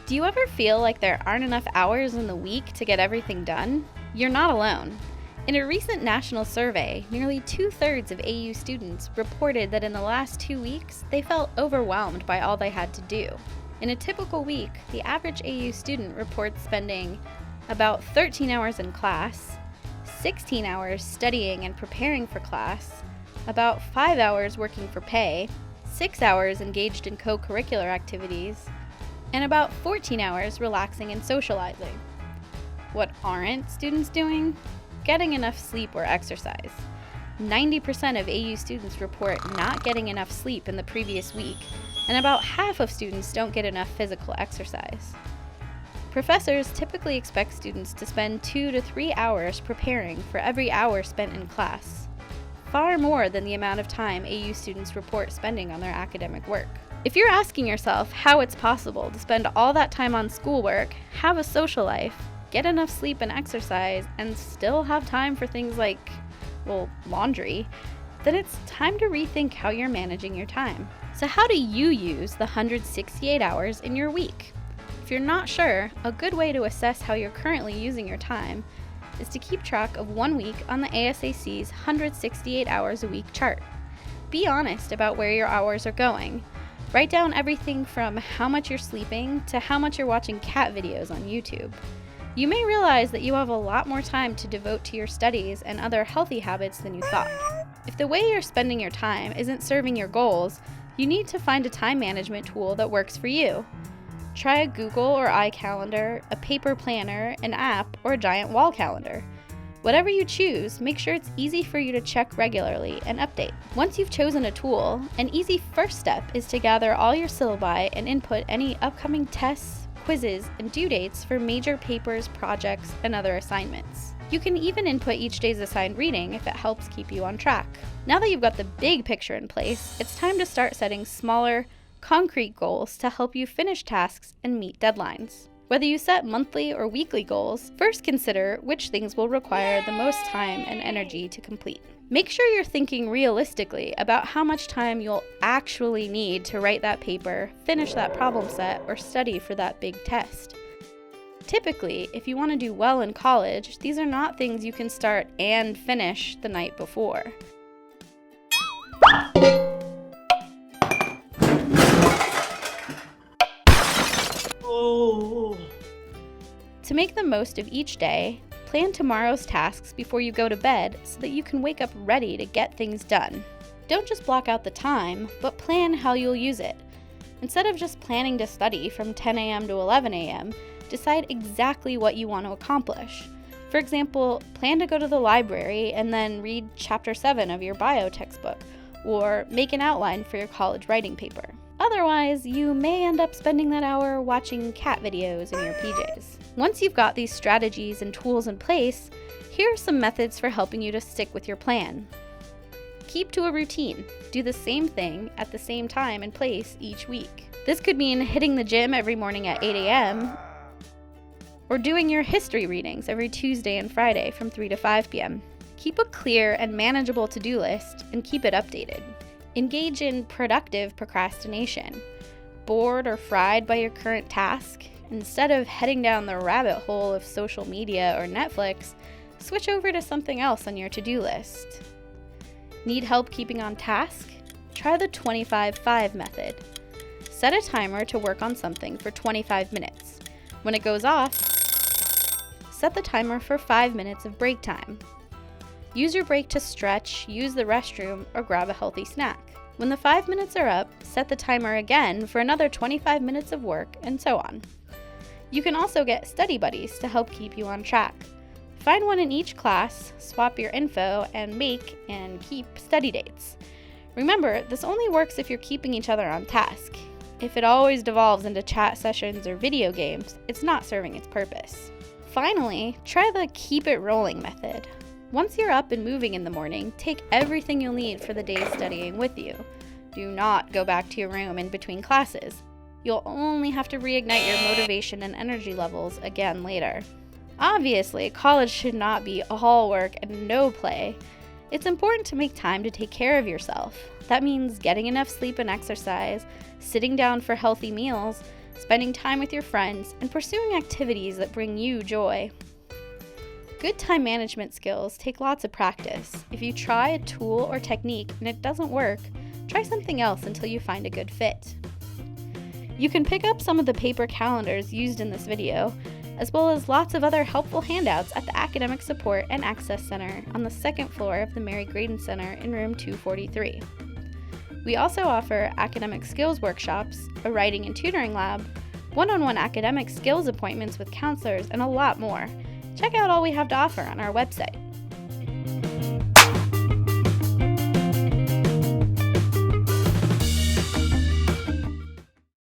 Do you ever feel like there aren't enough hours in the week to get everything done? You're not alone. In a recent national survey, nearly 2/3 of AU students reported that in the last 2 weeks, they felt overwhelmed by all they had to do. In a typical week, the average AU student reports spending about 13 hours in class, 16 hours studying and preparing for class, about 5 hours working for pay, 6 hours engaged in co-curricular activities, and about 14 hours relaxing and socializing. What aren't students doing? Getting enough sleep or exercise. 90% of AU students report not getting enough sleep in the previous week, and about half of students don't get enough physical exercise. Professors typically expect students to spend 2 to 3 hours preparing for every hour spent in class, far more than the amount of time AU students report spending on their academic work. If you're asking yourself how it's possible to spend all that time on schoolwork, have a social life, get enough sleep and exercise, and still have time for things like, laundry, then it's time to rethink how you're managing your time. So how do you use the 168 hours in your week? If you're not sure, a good way to assess how you're currently using your time is to keep track of 1 week on the ASAC's 168 hours a week chart. Be honest about where your hours are going. Write down everything from how much you're sleeping to how much you're watching cat videos on YouTube. You may realize that you have a lot more time to devote to your studies and other healthy habits than you thought. If the way you're spending your time isn't serving your goals, you need to find a time management tool that works for you. Try a Google or iCalendar, a paper planner, an app, or a giant wall calendar. Whatever you choose, make sure it's easy for you to check regularly and update. Once you've chosen a tool, an easy first step is to gather all your syllabi and input any upcoming tests, quizzes, and due dates for major papers, projects, and other assignments. You can even input each day's assigned reading if it helps keep you on track. Now that you've got the big picture in place, it's time to start setting smaller, concrete goals to help you finish tasks and meet deadlines. Whether you set monthly or weekly goals, first consider which things will require the most time and energy to complete. Make sure you're thinking realistically about how much time you'll actually need to write that paper, finish that problem set, or study for that big test. Typically, if you want to do well in college, these are not things you can start and finish the night before. To make the most of each day, plan tomorrow's tasks before you go to bed so that you can wake up ready to get things done. Don't just block out the time, but plan how you'll use it. Instead of just planning to study from 10 a.m. to 11 a.m., decide exactly what you want to accomplish. For example, plan to go to the library and then read Chapter 7 of your bio textbook, or make an outline for your college writing paper. Otherwise, you may end up spending that hour watching cat videos in your PJs. Once you've got these strategies and tools in place, here are some methods for helping you to stick with your plan. Keep to a routine. Do the same thing at the same time and place each week. This could mean hitting the gym every morning at 8 a.m. or doing your history readings every Tuesday and Friday from 3 to 5 p.m. Keep a clear and manageable to-do list and keep it updated. Engage in productive procrastination. Bored or fried by your current task? Instead of heading down the rabbit hole of social media or Netflix, switch over to something else on your to-do list. Need help keeping on task? Try the 25-5 method. Set a timer to work on something for 25 minutes. When it goes off, set the timer for 5 minutes of break time. Use your break to stretch, use the restroom, or grab a healthy snack. When the 5 minutes are up, set the timer again for another 25 minutes of work, and so on. You can also get study buddies to help keep you on track. Find one in each class, swap your info, and make and keep study dates. Remember, this only works if you're keeping each other on task. If it always devolves into chat sessions or video games, it's not serving its purpose. Finally, try the keep it rolling method. Once you're up and moving in the morning, take everything you'll need for the day's studying with you. Do not go back to your room in between classes. You'll only have to reignite your motivation and energy levels again later. Obviously, college should not be all work and no play. It's important to make time to take care of yourself. That means getting enough sleep and exercise, sitting down for healthy meals, spending time with your friends, and pursuing activities that bring you joy. Good time management skills take lots of practice. If you try a tool or technique and it doesn't work, try something else until you find a good fit. You can pick up some of the paper calendars used in this video, as well as lots of other helpful handouts at the Academic Support and Access Center on the second floor of the Mary Graydon Center in room 243. We also offer academic skills workshops, a writing and tutoring lab, one-on-one academic skills appointments with counselors, and a lot more. Check out all we have to offer on our website.